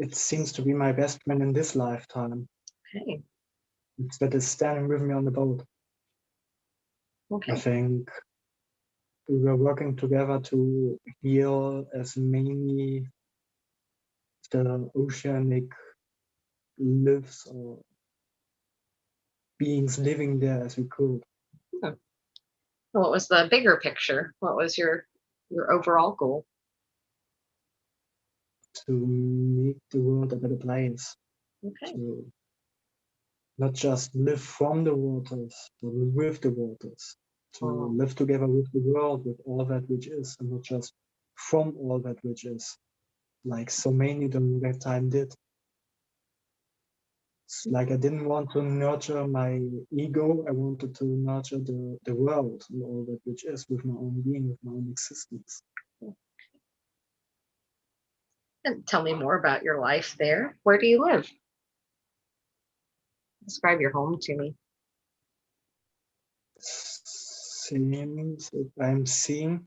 it seems to be my best friend in this lifetime. Okay. It's that is standing with me on the boat. Okay. I think we were working together to heal as many the oceanic lives or beings living there as we could. What was the bigger picture? What was your overall goal? To make the world a better place. Okay. To not just live from the waters, but with the waters. To live together with the world, with all that which is, and not just from all that which is, like so many during that time did. It's like I didn't want to nurture my ego, I wanted to nurture the world and all that which is with my own being, with my own existence. And tell me more about your life there. Where do you live? Describe your home to me. Seems I'm seeing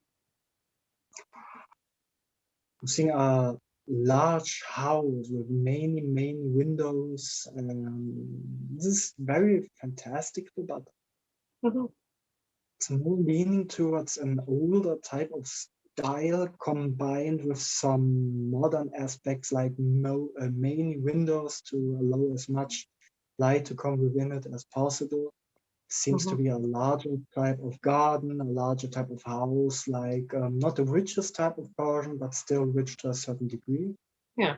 a large house with many windows. This is very fantastic, but it's more leaning towards an older type of style combined with some modern aspects like many windows to allow as much light to come within it as possible. Seems to be a larger type of garden, a larger type of house, like not the richest type of version, but still rich to a certain degree. Yeah.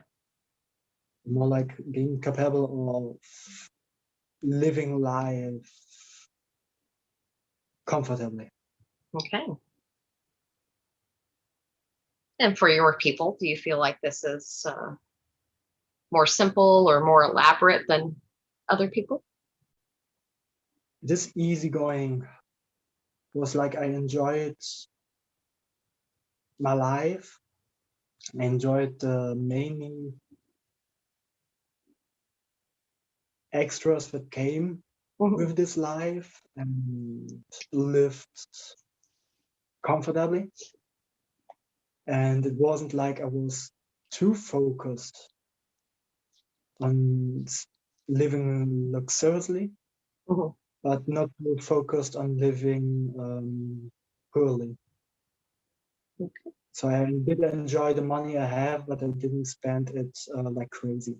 More like being capable of living life comfortably. Okay. And for your people, do you feel like this is more simple or more elaborate than other people? This easygoing was like I enjoyed my life. I enjoyed the many extras that came with this life and lived comfortably. And it wasn't like I was too focused on living luxuriously, but not too focused on living poorly. Okay. So I did enjoy the money I have, but I didn't spend it like crazy.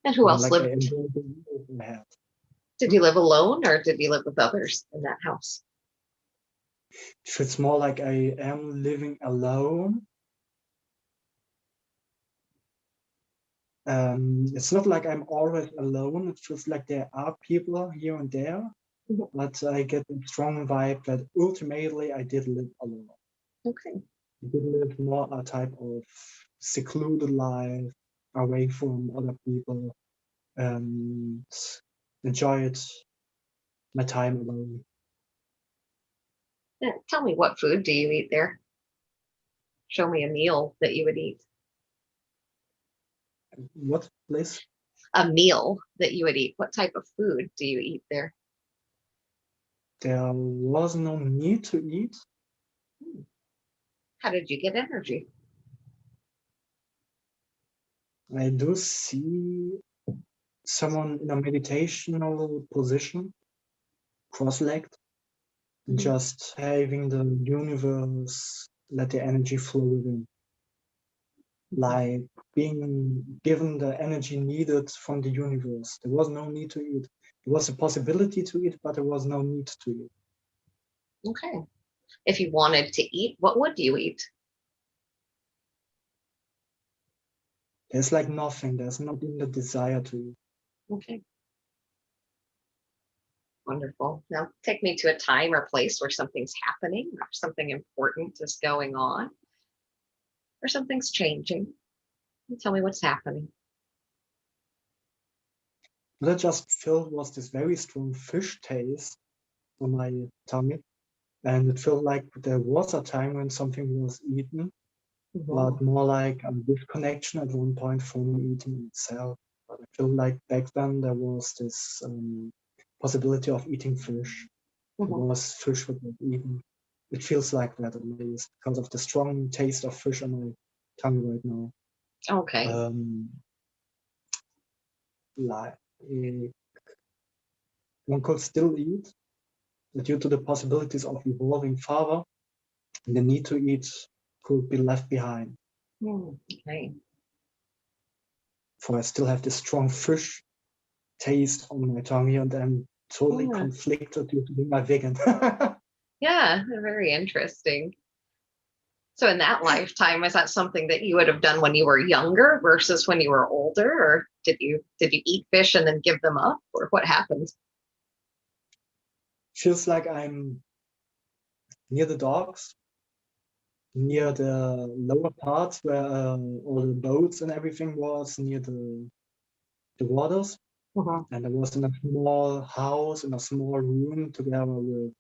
And who else like lived? I enjoyed the years I had. Did you live alone or did you live with others in that house? It's more like I am living alone. It's not like I'm always alone. It's just like there are people here and there, but I get a strong vibe that ultimately I did live alone. Okay. I did live more a type of secluded life, away from other people, and enjoyed my time alone. Yeah, tell me, what food do you eat there? Show me a meal that you would eat. What, please? A meal that you would eat. What type of food do you eat there? There was no need to eat. How did you get energy? I do see someone in a meditational position, cross-legged, just having the universe let the energy flow within. Like being given the energy needed from the universe. There was no need to eat. There was a possibility to eat, but there was no need to eat. Okay. If you wanted to eat, what would you eat? There's like nothing. There's not even the desire to eat. Okay. Wonderful. Now take me to a time or place where something's happening or something important is going on or something's changing. And tell me what's happening. What I just felt was this very strong fish taste on my tummy. And it felt like there was a time when something was eaten, but more like a disconnection at one point from eating itself. But I feel like back then there was this possibility of eating fish. There was fish that was eaten. It feels like that at least because of the strong taste of fish on my tongue right now. Okay. Like one could still eat, but due to the possibilities of evolving further, the need to eat could be left behind. Okay. For I still have this strong fish taste on my tongue here, and I'm totally conflicted due to being a vegan. Yeah, very interesting. So in that lifetime, is that something that you would have done when you were younger versus when you were older, or did you eat fish and then give them up, or what happened? Feels like I'm near the dogs, near the lower parts where all the boats and everything was, near the waters. And I was in a small house, in a small room together with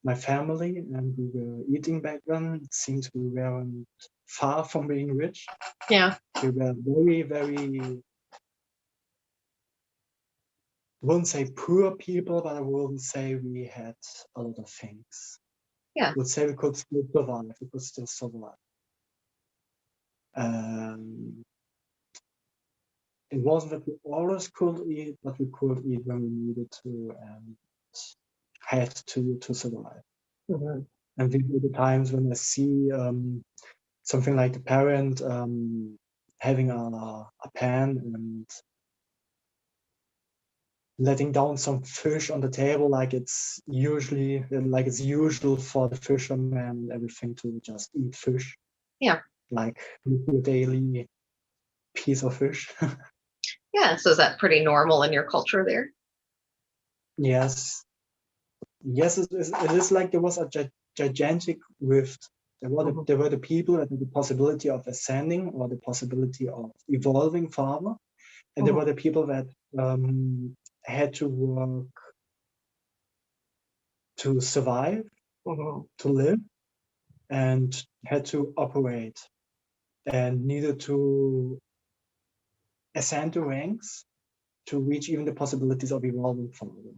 my family, and we were eating back then. It seems we weren't far from being rich. Yeah. We were very, very, I wouldn't say poor people, but I wouldn't say we had a lot of things. Yeah. I would say we could still survive. We could still survive. It wasn't that we always could eat, but we could eat when we needed to and had to survive. And these are the times when I see something like the parent having a pan and letting down some fish on the table, like it's usual for the fisherman and everything to just eat fish. Yeah. Like a daily piece of fish. Yeah. So is that pretty normal in your culture there? Yes. Yes, it is like there was a gigantic rift. There were the people that had the possibility of ascending or the possibility of evolving further. And there were the people that had to work to survive, to live, and had to operate and needed to ascend the ranks to reach even the possibilities of evolving further.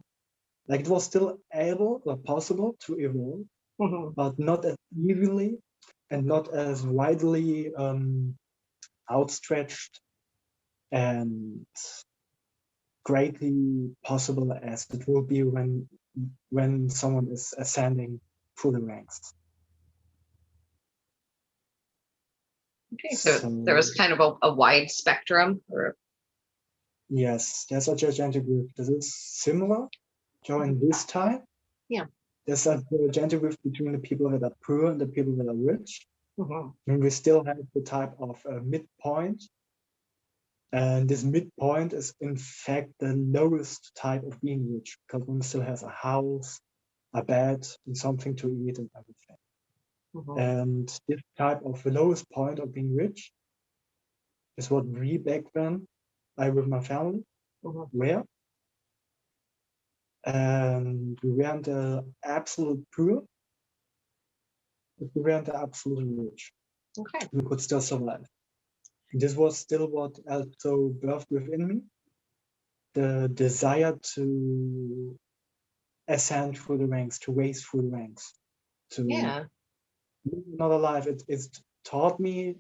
Like it was still able or possible to evolve, but not as evenly and not as widely outstretched and greatly possible as it will be when someone is ascending through the ranks. Okay, so there was kind of a wide spectrum. Yes, there's a gigantic group. This is similar during this time. Yeah. There's a gigantic group between the people that are poor and the people that are rich. And we still have the type of midpoint. And this midpoint is in fact the lowest type of being rich, because one still has a house, a bed, and something to eat and everything. And this type of the lowest point of being rich is what we back then, I with my family, were. And we weren't the absolute poor, but we weren't the absolute rich. Okay. We could still survive. This was still what also birthed within me, the desire to ascend through the ranks, to race through the ranks, to live another life. It's taught me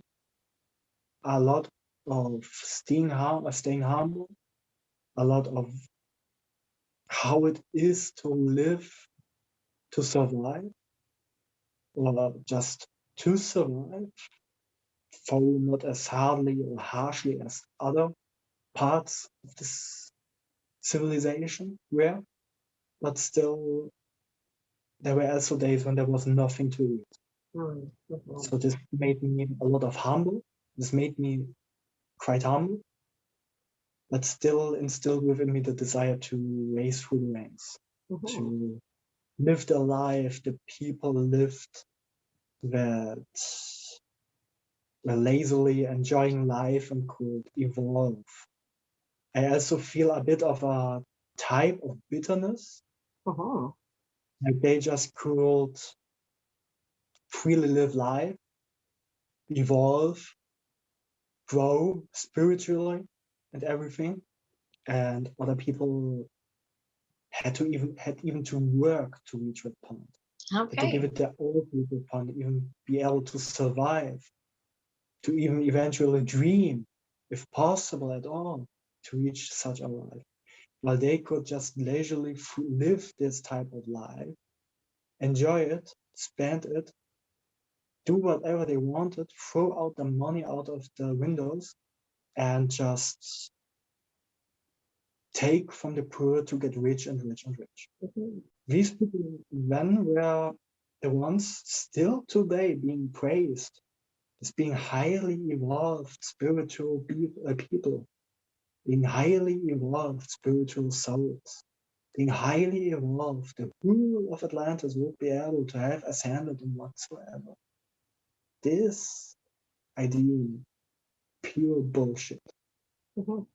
a lot of staying humble, a lot of how it is to live, to survive, or just to survive, though not as hardly or harshly as other parts of this civilization were, but still there were also days when there was nothing to eat. So this made me a lot of humble. This made me quite humble, but still instilled within me the desire to race through the ranks, to live the life the people lived, that were lazily enjoying life and could evolve. I also feel a bit of a type of bitterness. Like they just could freely live life, evolve, grow spiritually and everything. And other people had even to work to reach that point. Okay. Had to give it their all to the point, even be able to survive to even eventually dream, if possible at all, to reach such a life. While they could just leisurely live this type of life, enjoy it, spend it, do whatever they wanted, throw out the money out of the windows, and just take from the poor to get rich and rich and rich. These people then were the ones still today being praised as being highly evolved spiritual people, being highly evolved spiritual souls, being highly evolved. The whole of Atlantis would be able to have ascended in whatsoever. This idea, pure bullshit. The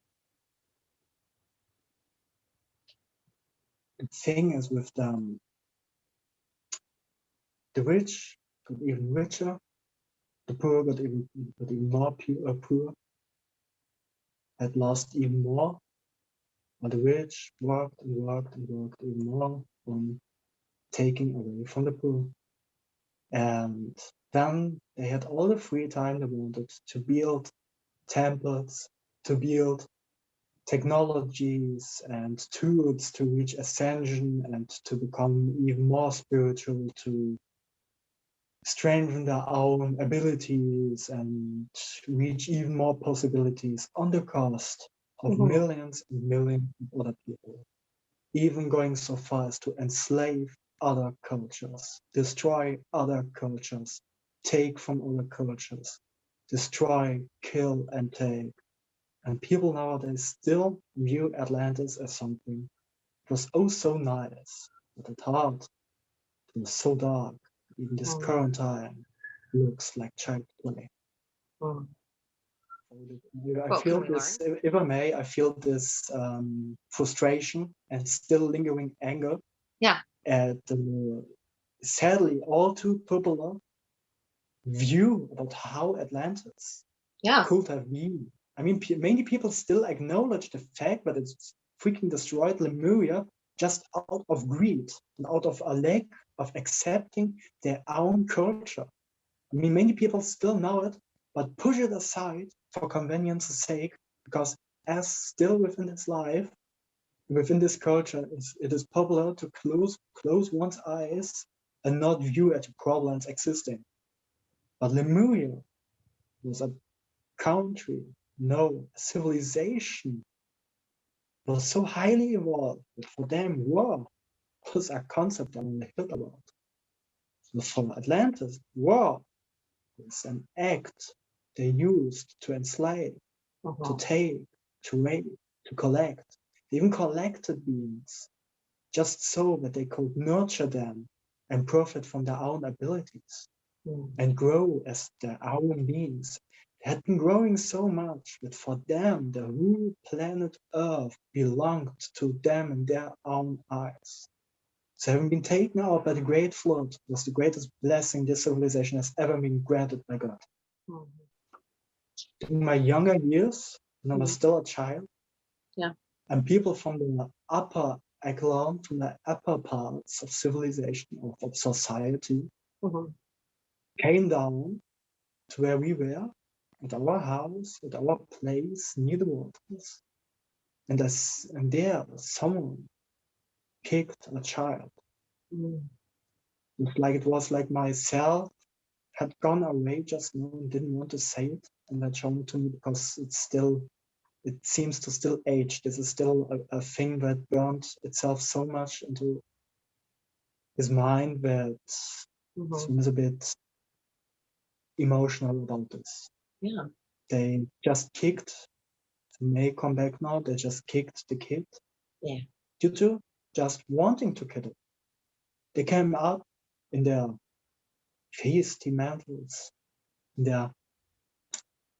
thing is with them, the rich got even richer, the poor got even more poor, had lost even more, but the rich worked and worked and worked even more on taking away from the poor. And then they had all the free time they wanted to build temples, to build technologies and tools to reach ascension and to become even more spiritual, to strengthen their own abilities and reach even more possibilities on the cost of millions and millions of other people, even going so far as to enslave other cultures, destroy other cultures, take from other cultures, destroy, kill, and take. And people nowadays still view Atlantis as something that was oh so nice, but at heart it was so dark. Even this current time looks like child play. I feel this, if I may, I feel this frustration and still lingering anger at the sadly all too popular view about how Atlantis could have been. I mean, many people still acknowledge the fact that it's freaking destroyed Lemuria just out of greed and out of a lack of accepting their own culture. I mean, many people still know it, but push it aside for convenience's sake, because as still within this life, within this culture, it is popular to close one's eyes and not view at problems existing. But Lemuria was a country, no, a civilization, was so highly evolved that for them war was a concept I only heard about. So for Atlantis, war is an act they used to enslave, to take, to rape, to collect. They even collected beings just so that they could nurture them and profit from their own abilities and grow as their own beings. They had been growing so much that for them, the whole planet Earth belonged to them in their own eyes. So having been taken out by the Great Flood was the greatest blessing this civilization has ever been granted by God. In my younger years, when I was still a child, and people from the upper echelon, from the upper parts of civilization, of society, came down to where we were, at our house, at our place near the waters. And there, someone kicked a child. It was like myself had gone away just now and didn't want to say it, and that shown it to me because it seems to still age. This is still a thing that burned itself so much into his mind that he was a bit emotional about this. They just kicked, they may come back now, they just kicked the kid due to just wanting to kill it. They came up in their feisty mantles, in their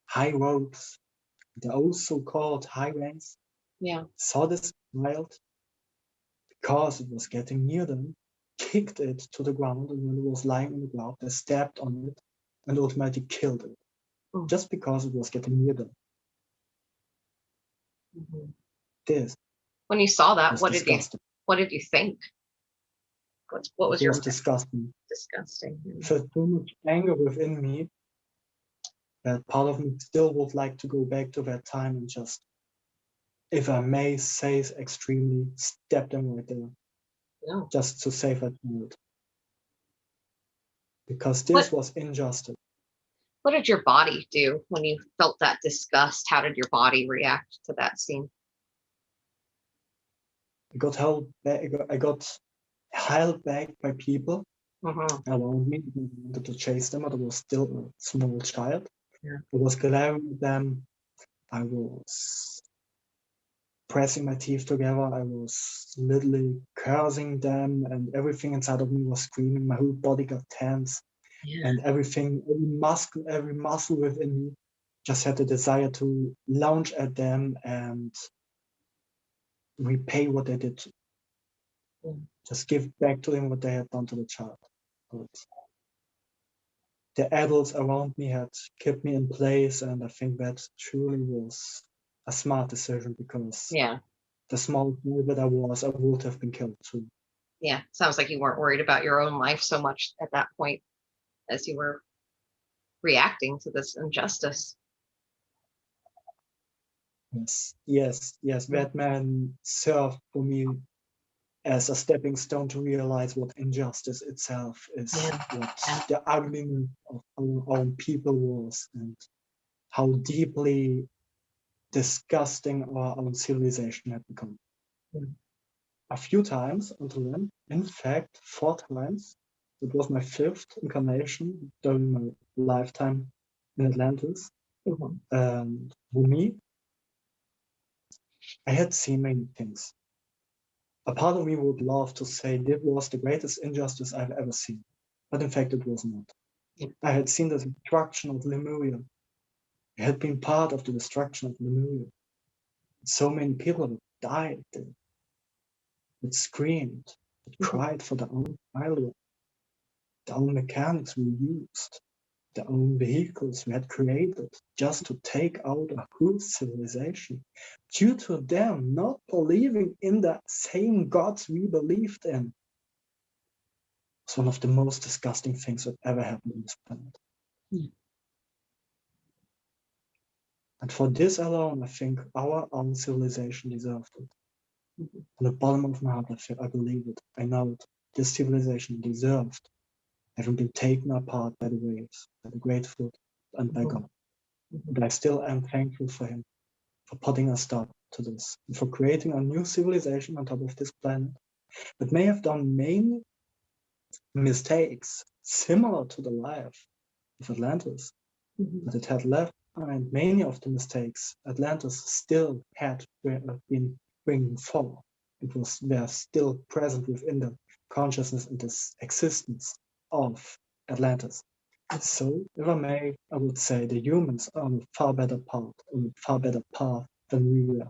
high robes, the also called high ranks, saw this child because it was getting near them, kicked it to the ground, and when it was lying on the ground, they stepped on it and automatically killed it, just because it was getting near them. This. When you saw that, what did you think? What was your disgusting? Disgusting. So much anger within me that part of me still would like to go back to that time and just, if I may say, extremely step them right there, just to save that world. Because this was injustice. What did your body do when you felt that disgust? How did your body react to that scene? I got held back. I got held back by people around me. I wanted to chase them, but I was still a small child. I was glaring at them. I was pressing my teeth together. I was literally cursing them, and everything inside of me was screaming. My whole body got tense, and everything, every muscle within me just had the desire to launch at them and repay what they did. Just give back to them what they had done to the child. But the adults around me had kept me in place, and I think that truly was a smart decision, because the small boy that I would have been killed too. Yeah, sounds like you weren't worried about your own life so much at that point as you were reacting to this injustice. Yes. That man served for me as a stepping stone to realize what injustice itself is, what the ugliness of our own people was, and how deeply disgusting our own civilization had become. A few times until then, in fact, 4 times. It was my 5th incarnation during my lifetime in Atlantis. And for me, I had seen many things. A part of me would love to say this was the greatest injustice I've ever seen, but in fact it was not. I had seen the destruction of Lemuria. I had been part of the destruction of Lemuria. So many people that died, that screamed, that cried for their own childhood, their own mechanics we used, their own vehicles we had created just to take out a whole civilization, due to them not believing in the same gods we believed in. It's one of the most disgusting things that ever happened on this planet. And for this alone, I think our own civilization deserved it. From the bottom of my heart, I believe it. I know it. This civilization deserved having been taken apart by the waves, by the great flood, and by God. But I still am thankful for him, for putting a stop to this, and for creating a new civilization on top of this planet that may have done many mistakes similar to the life of Atlantis, but it had left behind many of the mistakes Atlantis still had been bringing forward. They're still present within the consciousness and the existence of Atlantis. So, if I may, I would say the humans are on a far better path than we were.